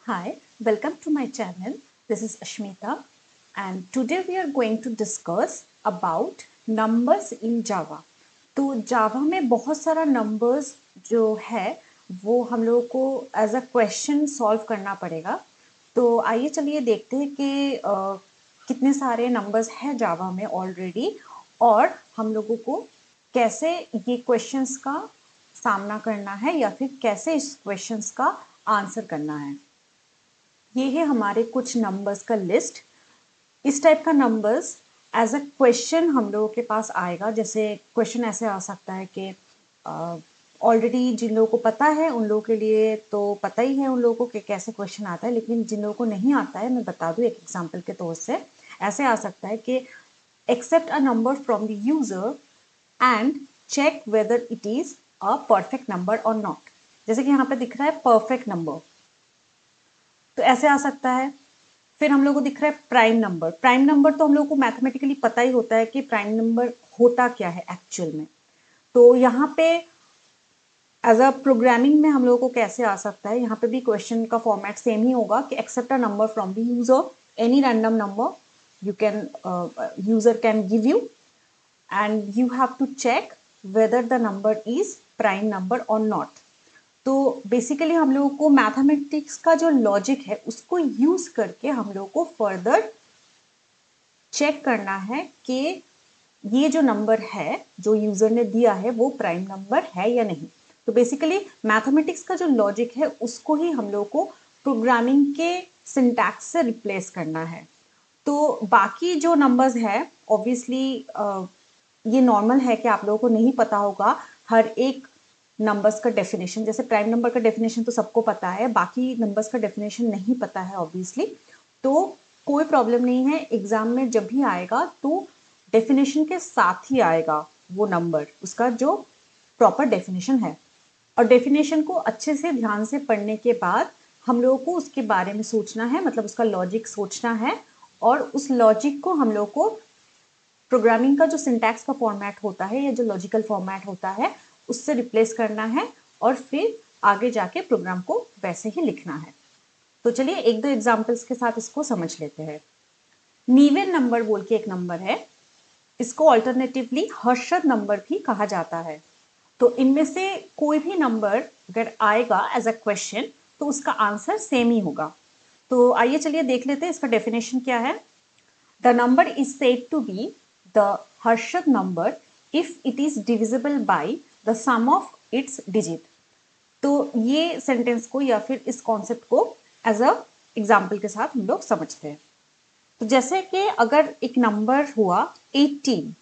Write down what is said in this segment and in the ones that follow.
Hi, welcome to my channel. This is Ashmita and today we are going to discuss about numbers in Java. तो Java में बहुत सारा numbers जो है वो हम लोगों को as a question solve करना पड़ेगा. तो आइए चलिए देखते हैं कि कितने सारे numbers हैं Java में already और हम लोगों को कैसे ये questions का सामना करना है या फिर कैसे इस questions का आंसर करना है. ये है हमारे कुछ नंबर्स का लिस्ट. इस टाइप का नंबर्स एज अ क्वेश्चन हम लोगों के पास आएगा. जैसे क्वेश्चन ऐसे आ सकता है कि ऑलरेडी जिन लोगों को पता है उन लोगों के लिए तो पता ही है उन लोगों को कि कैसे क्वेश्चन आता है, लेकिन जिन लोगों को नहीं आता है मैं बता दूं एक एग्जांपल के तौर से. ऐसे आ सकता है कि accept a number from the user and check whether it is a perfect number और नॉट. जैसे कि यहाँ पे दिख रहा है परफेक्ट नंबर, तो ऐसे आ सकता है. फिर हम लोग को दिख रहा है प्राइम नंबर. प्राइम नंबर तो हम लोग को मैथमेटिकली पता ही होता है कि प्राइम नंबर होता क्या है एक्चुअल में. तो यहाँ पे एज अ प्रोग्रामिंग में हम लोगों को कैसे आ सकता है, यहाँ पे भी क्वेश्चन का फॉर्मेट सेम ही होगा कि accept a number from the user, any random number you can user can give you and you have to check whether the number is prime number और नॉट. तो बेसिकली हम लोगों को mathematics का जो लॉजिक है उसको यूज करके हम लोगों को फर्दर चेक करना है कि ये जो नंबर है जो यूजर ने दिया है वो प्राइम नंबर है या नहीं. तो बेसिकली मैथमेटिक्स का जो लॉजिक है उसको ही हम लोगों को प्रोग्रामिंग के सिंटैक्स से रिप्लेस करना है. तो बाकी जो नंबर्स है ऑब्वियसली ये नॉर्मल है कि आप लोगों को नहीं पता होगा हर एक नंबर्स का डेफिनेशन. जैसे प्राइम नंबर का डेफिनेशन तो सबको पता है, बाकी नंबर्स का डेफिनेशन नहीं पता है ऑब्वियसली. तो कोई प्रॉब्लम नहीं है, एग्जाम में जब भी आएगा तो डेफिनेशन के साथ ही आएगा वो नंबर, उसका जो प्रॉपर डेफिनेशन है. और डेफिनेशन को अच्छे से ध्यान से पढ़ने के बाद हम लोगों को उसके बारे में सोचना है, मतलब उसका लॉजिक सोचना है और उस लॉजिक को हम लोग को प्रोग्रामिंग का जो सिंटैक्स का फॉर्मेट होता है या जो लॉजिकल फॉर्मेट होता है उससे रिप्लेस करना है और फिर आगे जाके प्रोग्राम को वैसे ही लिखना है. तो चलिए एक दो एग्जांपल्स के साथ इसको समझ लेते हैं. नीवेन नंबर बोल के एक नंबर है, इसको ऑल्टरनेटिवली हर्षद नंबर भी कहा जाता है. तो इनमें से कोई भी नंबर अगर आएगा एज अ क्वेश्चन तो उसका आंसर सेम ही होगा. तो आइए चलिए देख लेते हैं इसका डेफिनेशन क्या है. The number is said to be the Harshad number if it is divisible by the sum of its digit. तो ये सेंटेंस को या फिर इस कॉन्सेप्ट को एज अ एग्जाम्पल के साथ हम लोग समझते हैं. तो जैसे कि अगर एक नंबर हुआ 18,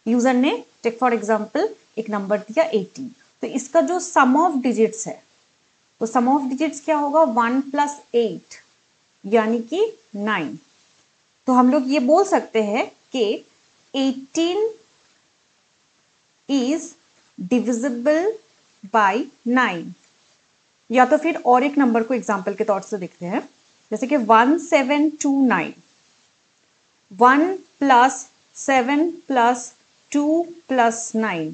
यूजर ने टेक फॉर एग्जाम्पल एक नंबर दिया 18, तो इसका जो सम ऑफ डिजिट्स है तो सम ऑफ डिजिट्स क्या होगा 1 + 8 यानी कि 9. तो हम लोग ये बोल सकते हैं कि 18 इज डिविजिबल बाय 9. या तो फिर और एक नंबर को एग्जांपल के तौर से देखते हैं, जैसे कि 1729. 1 + 7 + 2 + 9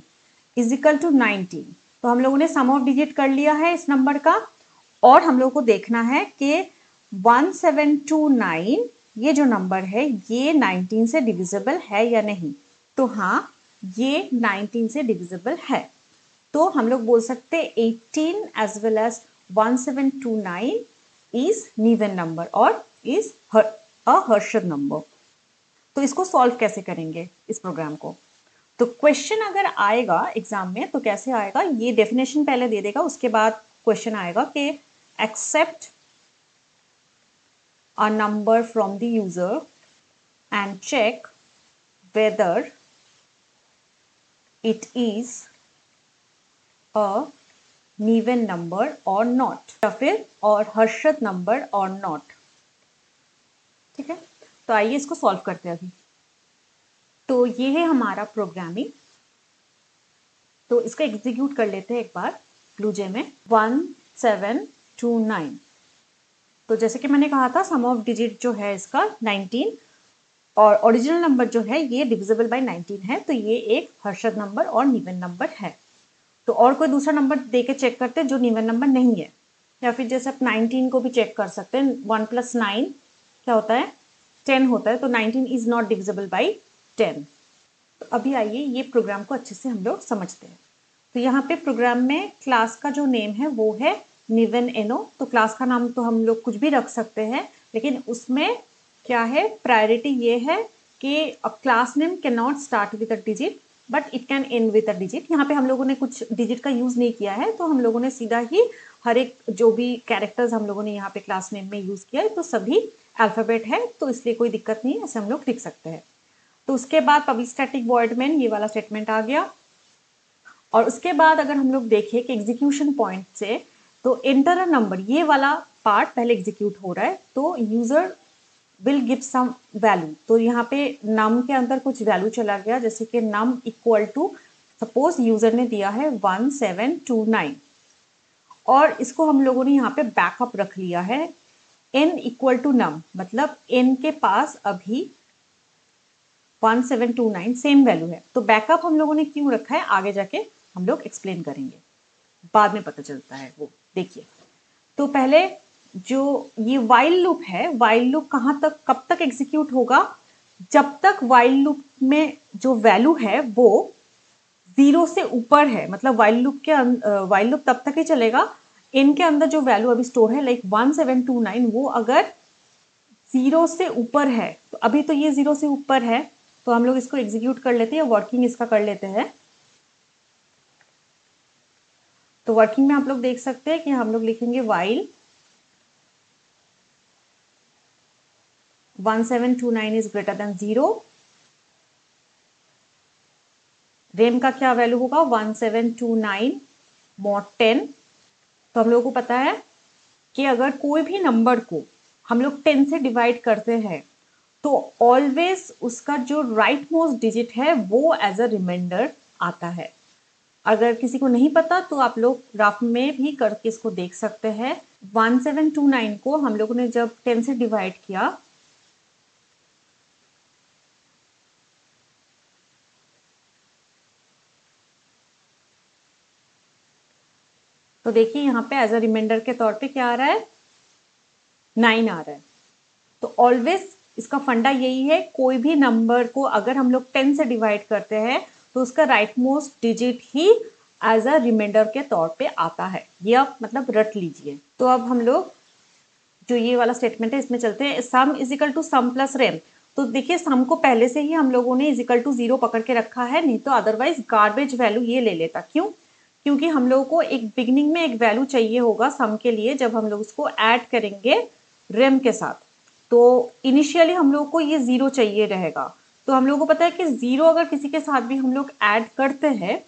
इज इक्वल टू 19. तो हम लोगों ने सम ऑफ डिजिट कर लिया है इस नंबर का और हम लोग को देखना है कि 1729 ये जो नंबर है ये 19 से डिविजिबल है या नहीं. तो हाँ, ये 19 से डिविजिबल है. तो हम लोग बोल सकते हैं 18 as well as 1729 is Niven number और इज अ हर्षद नंबर. तो इसको सॉल्व कैसे करेंगे इस प्रोग्राम को. तो क्वेश्चन अगर आएगा एग्जाम में तो कैसे आएगा, ये डेफिनेशन पहले दे देगा, उसके बाद क्वेश्चन आएगा कि accept a number from the user and check whether it is a even number or not या फिर और हर्षद नंबर और not. ठीक है, तो आइए इसको सॉल्व करते हैं अभी. तो ये है हमारा प्रोग्रामिंग. तो इसको एग्जीक्यूट कर लेते हैं एक बार ब्लूजे में. 1729. तो जैसे कि मैंने कहा था सम ऑफ डिजिट जो है इसका 19 और ओरिजिनल नंबर जो है ये डिविजिबल बाय 19 है, तो ये एक हर्षद नंबर और नीवन नंबर है. तो और कोई दूसरा नंबर दे के चेक करते हैं जो नीवन नंबर नहीं है. या फिर जैसे आप 19 को भी चेक कर सकते हैं, 1 + 9 क्या होता है, 10 होता है, तो 19 इज नॉट डिविजिबल बाई 10। तो अभी आइए ये प्रोग्राम को अच्छे से हम लोग समझते हैं। तो यहाँ पे प्रोग्राम में क्लास का जो नेम है वो है निवन एनो। तो क्लास का नाम तो हम लोग कुछ भी रख सकते हैं, लेकिन उसमें क्या है, प्रायोरिटी ये है कि class name can not start with a digit but it can and with a digit. यहाँ पे हम लोगों ने कुछ डिजिट का यूज नहीं किया है, तो हम लोगों ने सीधा ही हर एक जो भी कैरेक्टर्स हम लोगों ने यहाँ पे क्लास नेम में यूज किया है तो सभी अल्फाबेट है, तो इसलिए कोई दिक्कत नहीं है, ऐसे हम लोग लिख सकते हैं। तो उसके बाद पब्लिक स्टैटिक वॉइड मेन ये वाला स्टेटमेंट आ गया। और उसके बाद अगर हम लोग देखें कि एग्जीक्यूशन पॉइंट से, तो एंटर अ नंबर ये वाला पार्ट पहले एग्जीक्यूट हो रहा है, तो user will give some value. तो यहाँ पे नम के अंदर कुछ वैल्यू चला गया, जैसे कि num equal to, suppose user ने दिया है 1729 और इसको हम लोगों ने यहाँ पे बैकअप रख लिया है n इक्वल टू नम, मतलब n के पास अभी 1729 सेम वैल्यू है। तो बैकअप हम लोगों ने क्यों रखा है आगे जाके हम लोग एक्सप्लेन करेंगे, बाद में पता चलता है वो। देखिए, तो पहले जो ये वाइल लूप है, वाइल लूप कहाँ तक कब तक एग्जीक्यूट होगा, जब तक वाइल लूप में जो वैल्यू है वो 0 से ऊपर है। मतलब वाइल लूप तब तक ही चलेगा, इनके अंदर जो वैल्यू अभी स्टोर है लाइक 1729 वो अगर 0 से ऊपर है, तो अभी तो ये 0 से ऊपर है, तो हम लोग इसको एग्जीक्यूट कर लेते हैं, वर्किंग इसका कर लेते हैं। तो वर्किंग में आप लोग देख सकते हैं कि हम लोग लिखेंगे while 1729 is greater than 0, rem का क्या वैल्यू होगा 1729 mod 10। तो हम लोगों को पता है कि अगर कोई भी नंबर को हम लोग 10 से डिवाइड करते हैं तो ऑलवेज उसका जो राइट मोस्ट डिजिट है वो एज अ रिमाइंडर आता है। अगर किसी को नहीं पता तो आप लोग ग्राफ में भी करके इसको देख सकते हैं। 1729 को हम लोगों ने जब 10 से डिवाइड किया तो देखिए यहाँ पे एज अ रिमाइंडर के तौर पे क्या आ रहा है, 9 आ रहा है। तो ऑलवेज इसका फंडा यही है, कोई भी नंबर को अगर हम लोग 10 से डिवाइड करते हैं तो उसका राइट मोस्ट डिजिट ही एज अ रिमाइंडर के तौर पे आता है। ये आप मतलब रट लीजिए। तो अब हम लोग जो ये वाला स्टेटमेंट है इसमें चलते हैं। Sum is equal to sum plus rem. तो देखिए सम को पहले से ही हम लोगों ने इज इक्वल टू 0 पकड़ के रखा है, नहीं तो अदरवाइज गार्बेज वैल्यू ये ले लेता। क्यों? क्योंकि हम लोगों को एक बिगनिंग में एक वैल्यू चाहिए होगा सम के लिए, जब हम लोग उसको ऐड करेंगे रेम के साथ। तो इनिशियली हम लोग को ये 0 चाहिए रहेगा। तो हम लोगों को पता है कि 0 अगर किसी के साथ भी हम लोग ऐड करते हैं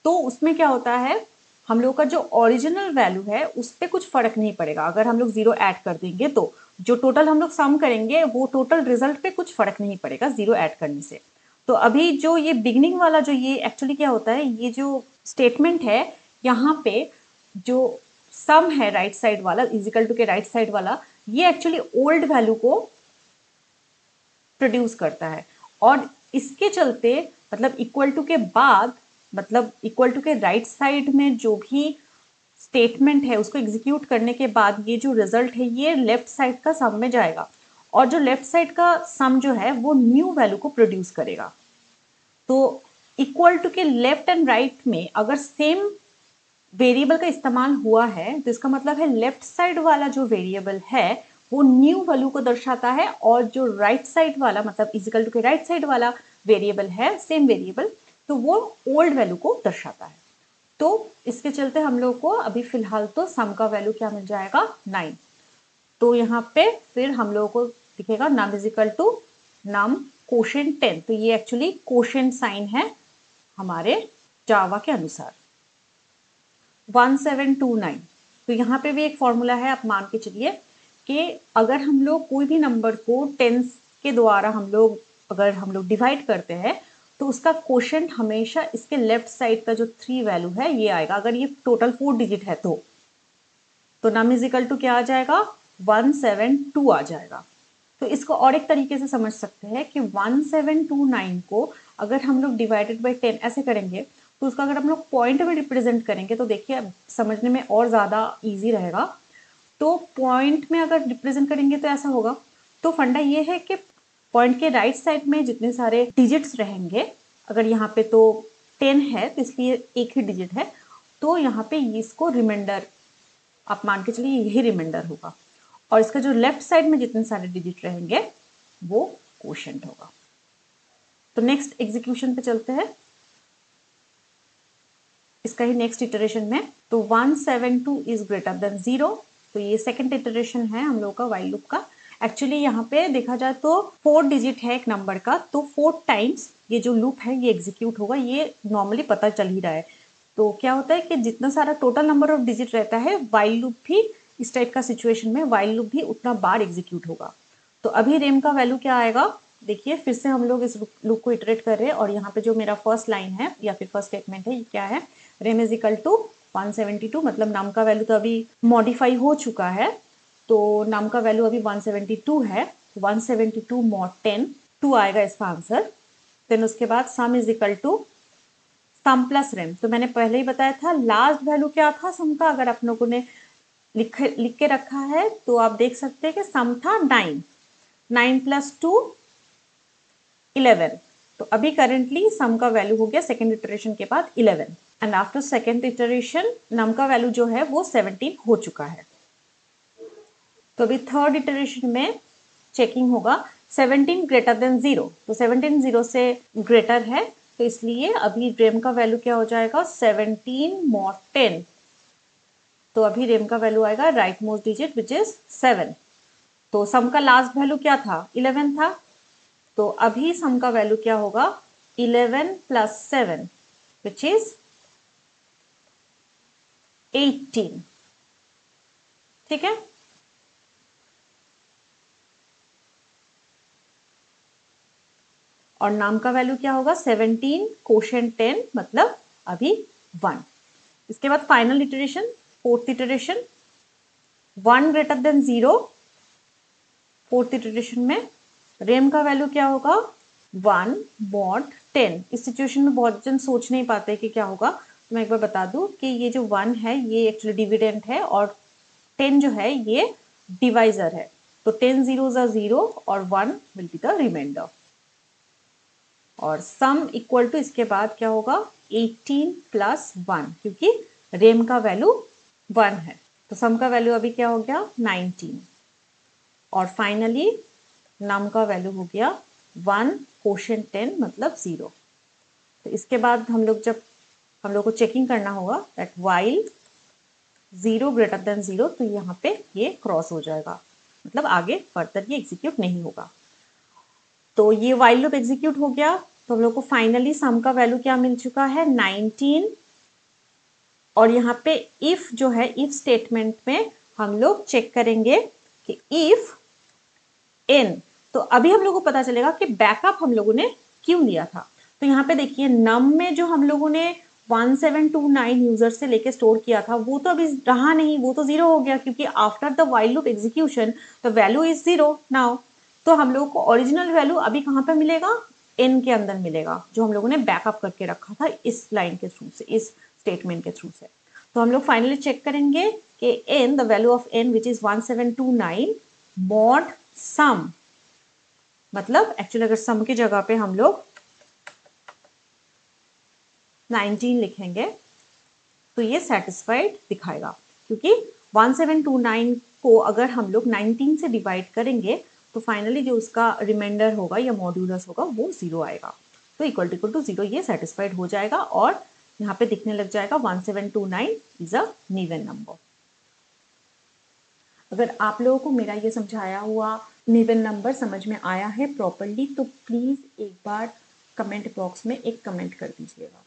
तो उसमें क्या होता है, हम लोग का जो ओरिजिनल वैल्यू है उस पर कुछ फर्क नहीं पड़ेगा। अगर हम लोग 0 ऐड कर देंगे तो जो टोटल हम लोग सम करेंगे वो टोटल रिजल्ट पे कुछ फर्क नहीं पड़ेगा 0 ऐड करने से। तो अभी जो ये बिगनिंग वाला जो ये एक्चुअली क्या होता है, ये जो स्टेटमेंट है यहाँ पे जो सम है राइट साइड वाला इजिकल टू के राइट साइड वाला, ये एक्चुअली ओल्ड वैल्यू को प्रोड्यूस करता है। और इसके चलते मतलब इक्वल टू के बाद, मतलब इक्वल टू के राइट साइड में जो भी स्टेटमेंट है उसको एग्जीक्यूट करने के बाद ये जो रिजल्ट है ये लेफ्ट साइड का सम में जाएगा, और जो लेफ्ट साइड का सम जो है वो न्यू वैल्यू को प्रोड्यूस करेगा। तो इक्वल टू के लेफ्ट एंड राइट में अगर सेम वेरिएबल का इस्तेमाल हुआ है तो इसका मतलब है लेफ्ट साइड वाला जो वेरिएबल है वो न्यू वैल्यू को दर्शाता है, और जो राइट साइड वाला मतलब इजिकल टू के राइट साइड वाला वेरिएबल है सेम वेरिएबल, तो वो ओल्ड वैल्यू को दर्शाता है। तो इसके चलते हम लोग को अभी फिलहाल तो सम का वैल्यू क्या मिल जाएगा 9। तो यहाँ पे फिर हम लोगों को दिखेगा नम इजिकल टू नम कोशेंट 10। तो ये एक्चुअली कोशेंट साइन है हमारे जावा के अनुसार 1729। तो यहाँ पे भी एक फॉर्मूला है, आप मान के चलिए कि अगर हम लोग कोई भी नंबर को टेंस के द्वारा अगर हम लोग डिवाइड करते हैं तो उसका कोशेंट हमेशा इसके लेफ्ट साइड का जो 3 वैल्यू है ये आएगा। अगर ये टोटल 4 डिजिट है तो नम इजिकल टू क्या आ जाएगा 172 आ जाएगा। तो इसको और एक तरीके से समझ सकते हैं कि 1729 को अगर हम लोग डिवाइडेड बाई 10 ऐसे करेंगे तो उसका अगर हम लोग पॉइंट में रिप्रेजेंट करेंगे तो देखिए समझने में और ज़्यादा इजी रहेगा। तो पॉइंट में अगर रिप्रेजेंट करेंगे तो ऐसा होगा। तो फंडा ये है कि पॉइंट के राइट साइड में जितने सारे डिजिट्स रहेंगे, अगर यहाँ पे तो 10 है तो इसलिए एक ही डिजिट है, तो यहाँ पे इसको रिमाइंडर आप मान के चलिए यही रिमाइंडर होगा, और इसका जो लेफ्ट साइड में जितने सारे डिजिट रहेंगे वो क्वोशिएंट होगा। तो नेक्स्ट एग्जीक्यूशन पे चलते हैं, इसका ही नेक्स्ट इटरेशन में। तो 172 इज ग्रेटर देन 0, तो ये सेकंड इटरेशन है हम लोग का व्हाइल लूप का। एक्चुअली यहाँ पे देखा जाए तो 4 डिजिट है एक नंबर का, तो 4 टाइम्स ये जो लूप है ये एग्जीक्यूट होगा, ये नॉर्मली पता चल ही रहा है। तो क्या होता है कि जितना सारा टोटल नंबर ऑफ डिजिट रहता है, व्हाइल लूप भी इस टाइप का सिचुएशन में व्हाइल लूप भी उतना बार एग्जीक्यूट होगा। तो अभी रेम का वैल्यू क्या आएगा, देखिए फिर से हम लोग इस लूप को इटरेट कर रहे हैं, और यहाँ पे जो मेरा फर्स्ट लाइन है या फिर फर्स्ट स्टेटमेंट है, ये क्या है, रेम इज इक्वल टू 172, मतलब नाम का वैल्यू तो अभी मॉडिफाई हो चुका है, तो नाम का वैल्यू अभी 172 है, 172 mod 10, 2 आएगा इसका आंसर। देन उसके बाद sum is equal to sum plus rem, तो मैंने पहले ही बताया था लास्ट वैल्यू क्या था सम का, अगर आप लोगों ने लिख के रखा है तो आप देख सकते हैं कि सम था 9, 9 + 2 11, तो अभी करेंटली सम का वैल्यू हो गया सेकेंड इटरेशन के बाद 11, एंड आफ्टर सेकेंड इटरेशन नम का वैल्यू जो है वो 17 हो चुका है। तो अभी थर्ड इटरेशन में चेकिंग होगा 17 ग्रेटर देन 0, तो 17 0 से ग्रेटर है, तो इसलिए अभी रेम का वैल्यू क्या हो जाएगा 17 mod 10, तो अभी रेम का वैल्यू आएगा right most digit which is 7। तो सम का लास्ट वैल्यू क्या था 11 था, तो अभी सम का वैल्यू क्या होगा 11 + 7 विच इज 18, ठीक है। और नाम का वैल्यू क्या होगा 17 कोशेंट 10, मतलब अभी 1। इसके बाद final iteration, fourth iteration 1 greater than 0, fourth iteration में रेम का वैल्यू क्या होगा 1 mod 10। इस सिचुएशन में बहुत जन सोच नहीं पाते कि क्या होगा, तो मैं एक बार बता दूं कि ये जो 1 है ये एक्चुअली डिविडेंट है, और 10 जो है ये डिवाइजर है, तो 10 zeros are 0 और 1 विल बी द रिमाइंडर। और सम इक्वल टू इसके बाद क्या होगा 18 + 1, क्योंकि रेम का वैल्यू 1 है, तो सम का वैल्यू अभी क्या हो गया 19, और फाइनली नम का वैल्यू हो गया 1 कोशेंट 10 मतलब 0। तो इसके बाद हम लोग को चेकिंग करना होगा दैट व्हाइल 0 ग्रेटर देन 0, तो यहाँ पे ये क्रॉस हो जाएगा, मतलब आगे फर्दर ये एग्जीक्यूट नहीं होगा। तो ये व्हाइल लूप एग्जीक्यूट हो गया, तो हम लोग को फाइनली सम का वैल्यू क्या मिल चुका है 19, और यहाँ पे इफ जो है इफ स्टेटमेंट में हम लोग चेक करेंगे कि इफ n, तो अभी हम लोग को पता चलेगा कि बैकअप हम लोगों ने क्यों लिया था। तो यहाँ पे देखिए नम में जो हम लोगों ने 1729 यूजर से लेके स्टोर किया था वो तो अभी रहा नहीं, वो तो 0 हो गया, क्योंकि after the while loop execution the value is 0 now. तो हम लोग को ओरिजिनल वैल्यू अभी कहाँ पे मिलेगा n के अंदर मिलेगा, जो हम लोगों ने बैकअप करके रखा था इस लाइन के थ्रू से, इस स्टेटमेंट के थ्रू से। तो हम लोग फाइनली चेक करेंगे कि n, the value of n which is 1729 mod सम, मतलब एक्चुअली अगर सम की जगह पे हम लोग 19 लिखेंगे तो ये सेटिस्फाइड दिखाएगा, क्योंकि 1729 को अगर हम लोग 19 से डिवाइड करेंगे तो फाइनली जो उसका रिमाइंडर होगा या मॉड्यूलस होगा वो 0 आएगा, तो इक्वल टू 0 ये सेटिस्फाइड हो जाएगा, और यहाँ पे दिखने लग जाएगा 1729 इज अ नीवन नंबर। अगर आप लोगों को मेरा ये समझाया हुआ नीवन नंबर समझ में आया है प्रॉपरली, तो प्लीज़ एक बार कमेंट बॉक्स में एक कमेंट कर दीजिएगा।